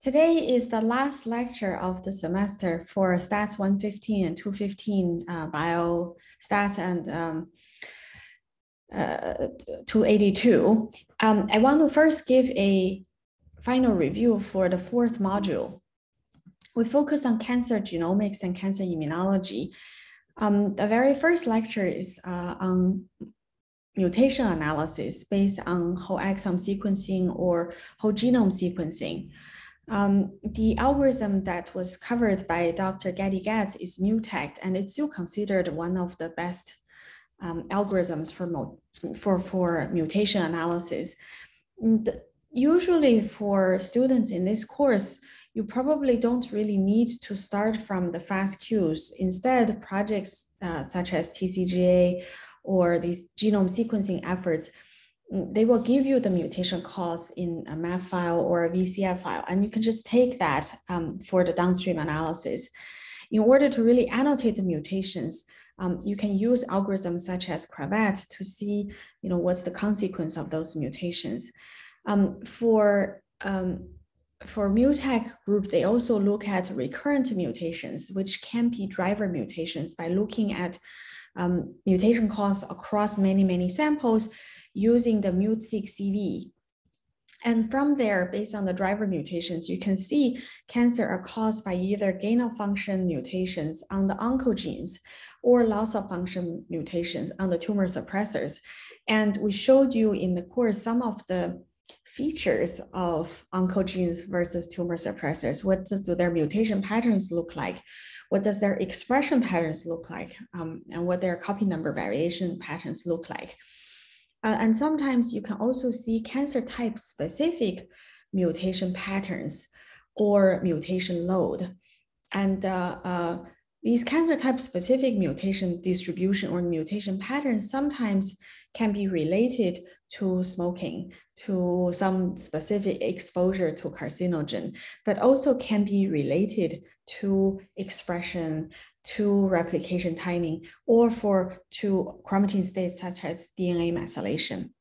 Today is the last lecture of the semester for STAT115 and 215 biostats and 282. I want to first give a final review for the fourth module. We focus on cancer genomics and cancer immunology. The very first lecture is on mutation analysis based on whole exome sequencing or whole genome sequencing. The algorithm that was covered by Dr. Getty Getz is MUTACT, and it's still considered one of the best algorithms for mutation analysis. Usually for students in this course, you probably don't really need to start from the FASTQs. Instead, projects such as TCGA or these genome sequencing efforts, they will give you the mutation calls in a MAP file or a VCF file, and you can just take that for the downstream analysis. In order to really annotate the mutations, you can use algorithms such as Cravat to see, what's the consequence of those mutations. For MUTAC group, they also look at recurrent mutations, which can be driver mutations by looking at mutation calls across many samples using the MUT6CV. And from there, based on the driver mutations, you can see cancer are caused by either gain of function mutations on the oncogenes or loss of function mutations on the tumor suppressors. And we showed you in the course some of the features of oncogenes versus tumor suppressors. What do their mutation patterns look like? What does their expression patterns look like? And what their copy number variation patterns look like? And sometimes you can also see cancer type specific mutation patterns or mutation load. And these cancer type specific mutation distribution or mutation patterns sometimes can be related to smoking, to some specific exposure to carcinogen, but also can be related to expression, to replication timing, or to chromatin states such as DNA methylation.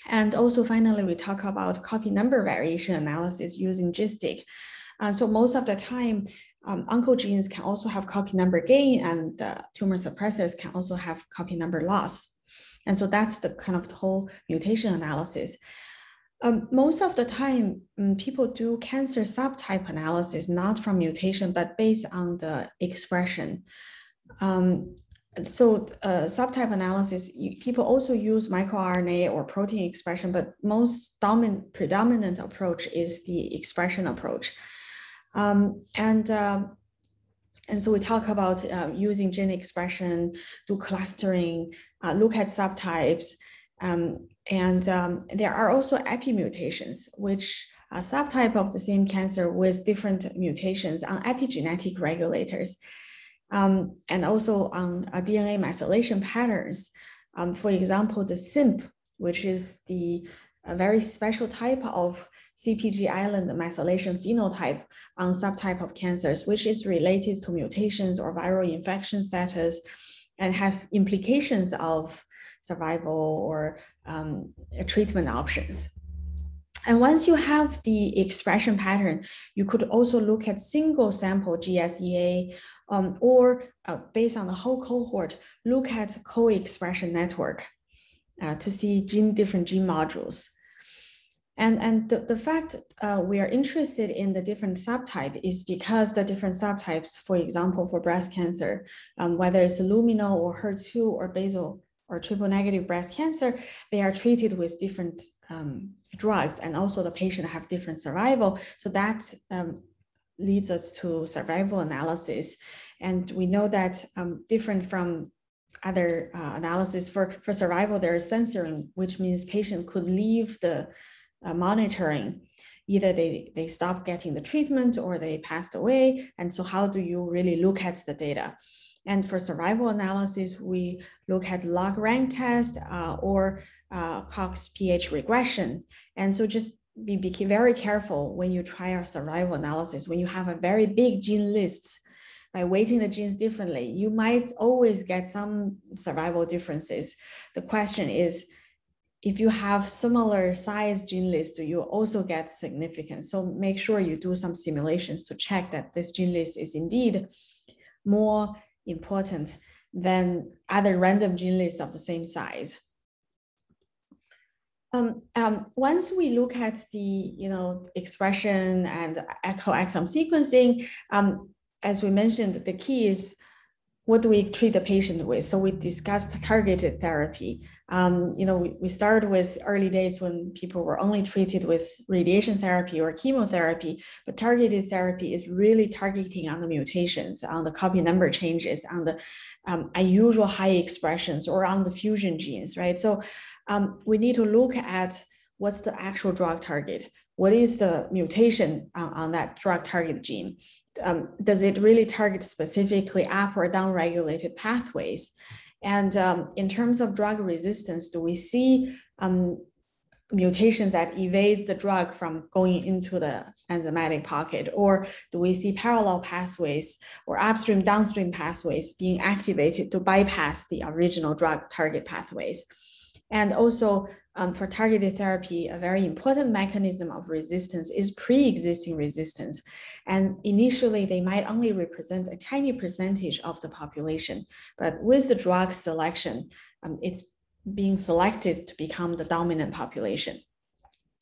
And also finally, we talk about copy number variation analysis using GISTIC. So most of the time, oncogenes can also have copy number gain, and tumor suppressors can also have copy number loss. And so that's the kind of the whole mutation analysis. Most of the time, people do cancer subtype analysis, not from mutation, but based on the expression. Subtype analysis, people also use microRNA or protein expression, but most predominant approach is the expression approach. And so we talk about using gene expression, do clustering, look at subtypes, and there are also epimutations, which are subtype of the same cancer with different mutations on epigenetic regulators, and also on DNA methylation patterns. For example, the SIMP, which is a very special type of CPG island methylation phenotype on subtype of cancers, which is related to mutations or viral infection status and have implications of survival or treatment options. And once you have the expression pattern, you could also look at single sample GSEA or based on the whole cohort, look at co-expression network to see different gene modules. And the fact we are interested in the different subtype is because the different subtypes, for example, for breast cancer, whether it's luminal or HER2 or basal or triple negative breast cancer, they are treated with different drugs, and also the patient have different survival. So that leads us to survival analysis. And we know that different from other analysis for survival, there is censoring, which means patient could leave the monitoring. Either they stop getting the treatment or they passed away. And so how do you really look at the data? And for survival analysis, we look at log rank test or Cox pH regression. And so just be very careful when you try our survival analysis. When you have a very big gene list, by weighting the genes differently, you might always get some survival differences. The question is, if you have similar size gene list, you also get significance. So make sure you do some simulations to check that this gene list is indeed more important than other random gene lists of the same size. Once we look at the expression and echo exome sequencing, as we mentioned, the key is what do we treat the patient with? So we discussed targeted therapy. We started with early days when people were only treated with radiation therapy or chemotherapy, but targeted therapy is really targeting on the mutations, on the copy number changes, on the unusual high expressions, or on the fusion genes, right? So we need to look at what's the actual drug target. What is the mutation on that drug target gene? Does it really target specifically up or down regulated pathways? And in terms of drug resistance, do we see mutations that evades the drug from going into the enzymatic pocket? Or do we see parallel pathways or upstream, downstream pathways being activated to bypass the original drug target pathways? And also for targeted therapy, a very important mechanism of resistance is pre-existing resistance. And initially, they might only represent a tiny percentage of the population. But with the drug selection, it's being selected to become the dominant population.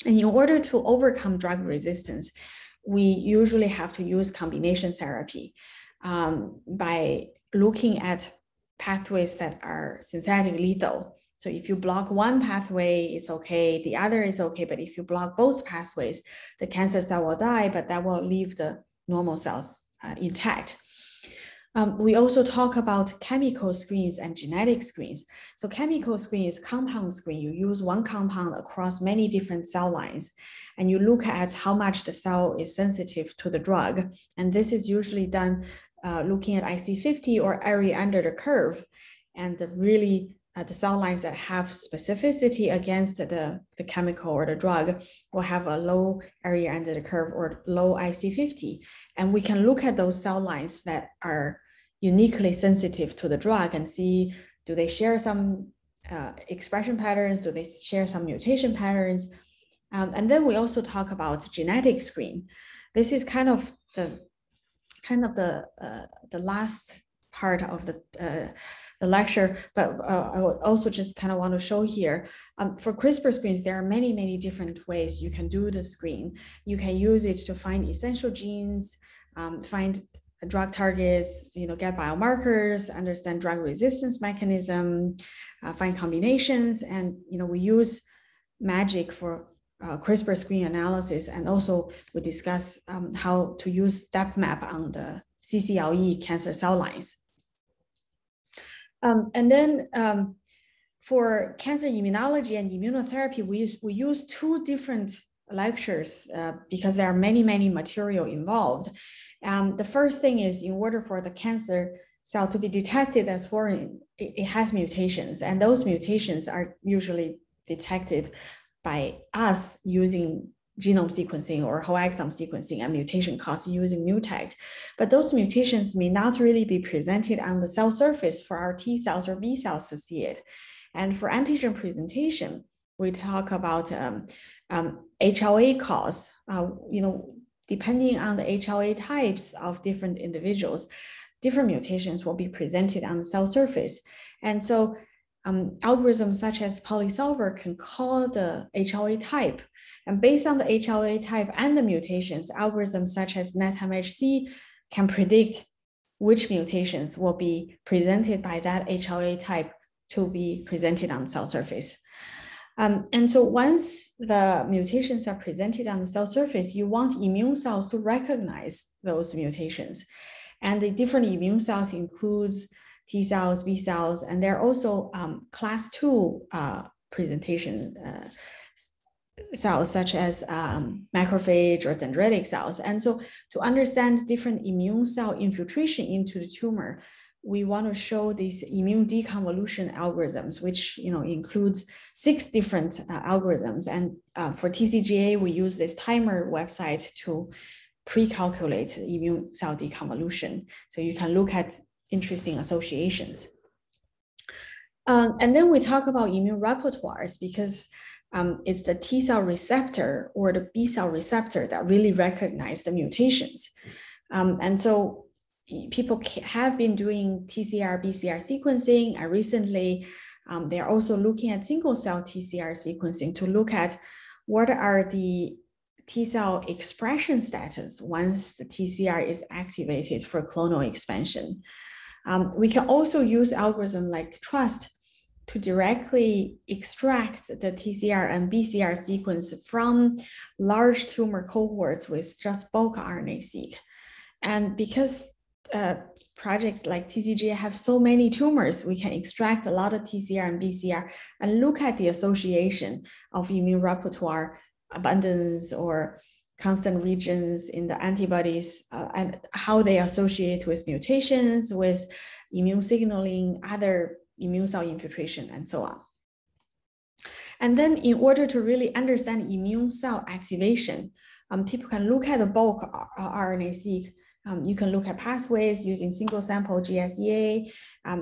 And in order to overcome drug resistance, we usually have to use combination therapy by looking at pathways that are synthetic lethal. So if you block one pathway, it's okay, the other is okay, but if you block both pathways, the cancer cell will die, but that will leave the normal cells intact. We also talk about chemical screens and genetic screens. So chemical screen is compound screen. You use one compound across many different cell lines, and you look at how much the cell is sensitive to the drug. And this is usually done looking at IC50 or area under the curve. And the cell lines that have specificity against the chemical or the drug will have a low area under the curve or low IC50. And we can look at those cell lines that are uniquely sensitive to the drug and see, do they share some expression patterns? Do they share some mutation patterns? And then we also talk about genetic screen. This is kind of the last part of the lecture, but I would also just kind of want to show here, for CRISPR screens, there are many, many different ways you can do the screen. You can use it to find essential genes, find drug targets, get biomarkers, understand drug resistance mechanism, find combinations, and we use MAGIC for CRISPR screen analysis, and also we discuss how to use depth map on the CCLE cancer cell lines. And then for cancer immunology and immunotherapy, we use two different lectures because there are many, many material involved. The first thing is, in order for the cancer cell to be detected as foreign, it has mutations, and those mutations are usually detected by us using genome sequencing or whole exome sequencing and mutation cost using MUTACT. But those mutations may not really be presented on the cell surface for our T cells or B cells to see it. And for antigen presentation, we talk about HLA cause. Depending on the HLA types of different individuals, different mutations will be presented on the cell surface. And so algorithms such as polysolver can call the HLA type. And based on the HLA type and the mutations, algorithms such as NetMHC can predict which mutations will be presented by that HLA type to be presented on the cell surface. And so once the mutations are presented on the cell surface, you want immune cells to recognize those mutations. And the different immune cells includes T cells, B cells, and there are also class 2 presentation cells such as macrophage or dendritic cells. And so to understand different immune cell infiltration into the tumor, we want to show these immune deconvolution algorithms, which includes 6 different algorithms. And for TCGA, we use this timer website to pre-calculate immune cell deconvolution. So you can look at interesting associations. And then we talk about immune repertoires because it's the T cell receptor or the B cell receptor that really recognize the mutations. And so people have been doing TCR, BCR sequencing, and recently they're also looking at single cell TCR sequencing to look at what are the T cell expression status once the TCR is activated for clonal expansion. We can also use algorithms like TRUST to directly extract the TCR and BCR sequence from large tumor cohorts with just bulk RNA-seq. And because projects like TCGA have so many tumors, we can extract a lot of TCR and BCR and look at the association of immune repertoire abundance or constant regions in the antibodies and how they associate with mutations, with immune signaling, other immune cell infiltration, and so on. And then in order to really understand immune cell activation, people can look at the bulk RNA-seq. You can look at pathways using single sample GSEA.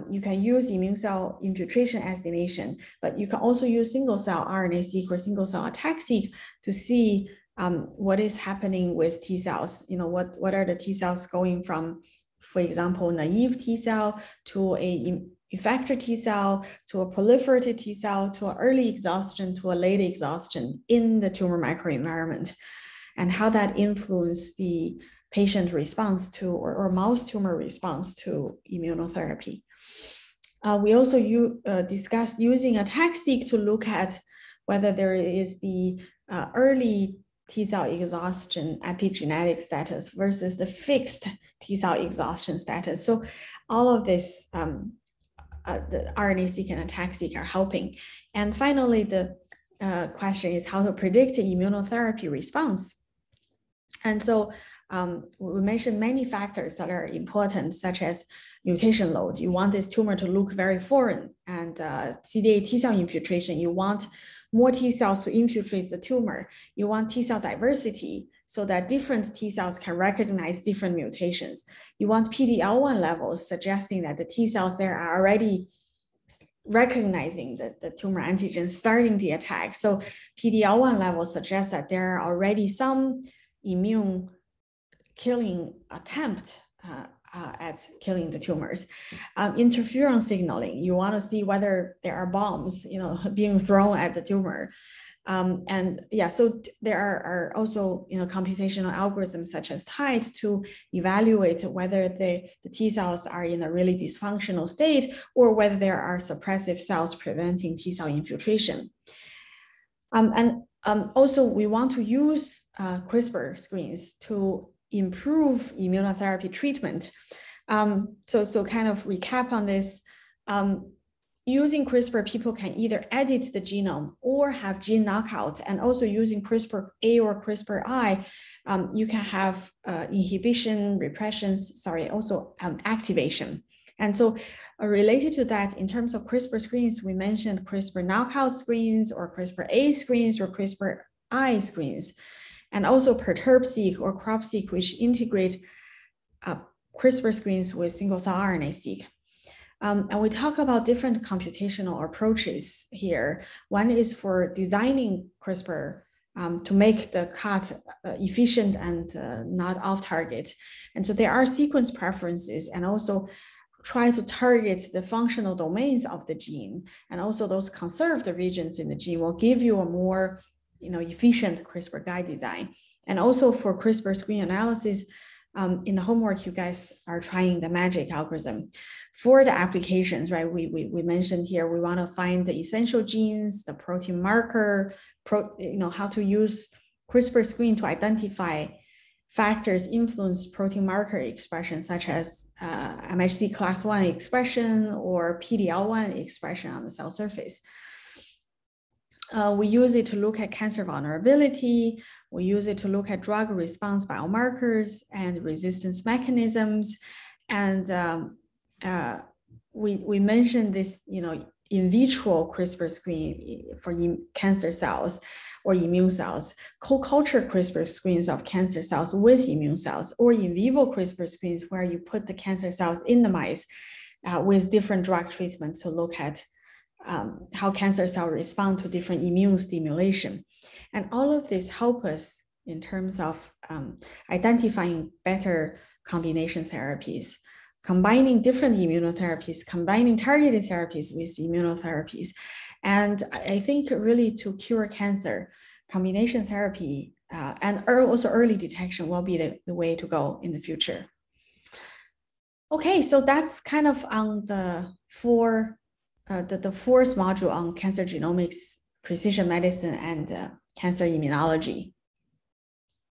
You can use immune cell infiltration estimation, but you can also use single cell RNA-seq or single cell attack-seq to see what is happening with T cells. What are the T cells going from, for example, naive T cell to a effector T cell to a proliferative T cell to an early exhaustion to a late exhaustion in the tumor microenvironment, and how that influences the patient response to or mouse tumor response to immunotherapy. We also discussed using attack-seq to look at whether there is the early T cell exhaustion epigenetic status versus the fixed T cell exhaustion status. So all of this, the RNA-seq and attack-seq are helping. And finally, the question is how to predict the immunotherapy response. And so we mentioned many factors that are important, such as mutation load. You want this tumor to look very foreign, and CD8 T cell infiltration. You want more T cells to infiltrate the tumor. You want T cell diversity so that different T cells can recognize different mutations. You want PD-L1 levels suggesting that the T cells there are already recognizing the tumor antigen starting the attack. So PD-L1 levels suggest that there are already some immune killing attempt at killing the tumors. Interferon signaling, you want to see whether there are bombs, being thrown at the tumor. And yeah, so there are also, computational algorithms such as TIDE to evaluate whether the T cells are in a really dysfunctional state or whether there are suppressive cells preventing T cell infiltration. Also, we want to use CRISPR screens to improve immunotherapy treatment. So kind of recap on this, using CRISPR, people can either edit the genome or have gene knockout, and also using CRISPR-A or CRISPR-I, you can have inhibition, also activation. And so related to that, in terms of CRISPR screens, we mentioned CRISPR knockout screens or CRISPR-A screens or CRISPR-I screens, and also Perturb-seq or Crop-seq, which integrate CRISPR screens with single-cell RNA-seq. And we talk about different computational approaches here. One is for designing CRISPR to make the cut efficient and not off-target. And so there are sequence preferences, and also try to target the functional domains of the gene, and also those conserved regions in the gene will give you a more efficient CRISPR guide design. And also for CRISPR screen analysis, in the homework, you guys are trying the MAGIC algorithm. For the applications, right, we mentioned here, we want to find the essential genes, the protein marker, how to use CRISPR screen to identify factors influence protein marker expression, such as MHC class 1 expression or PD-L1 expression on the cell surface. We use it to look at cancer vulnerability. We use it to look at drug response biomarkers and resistance mechanisms. And we mentioned this, in vitro CRISPR screen for cancer cells or immune cells, co-culture CRISPR screens of cancer cells with immune cells, or in vivo CRISPR screens where you put the cancer cells in the mice with different drug treatment to look at how cancer cells respond to different immune stimulation. And all of this help us in terms of identifying better combination therapies, combining different immunotherapies, combining targeted therapies with immunotherapies. And I think really to cure cancer, combination therapy and also early detection will be the way to go in the future. Okay, so that's kind of on the fourth module on cancer genomics, precision medicine, and cancer immunology.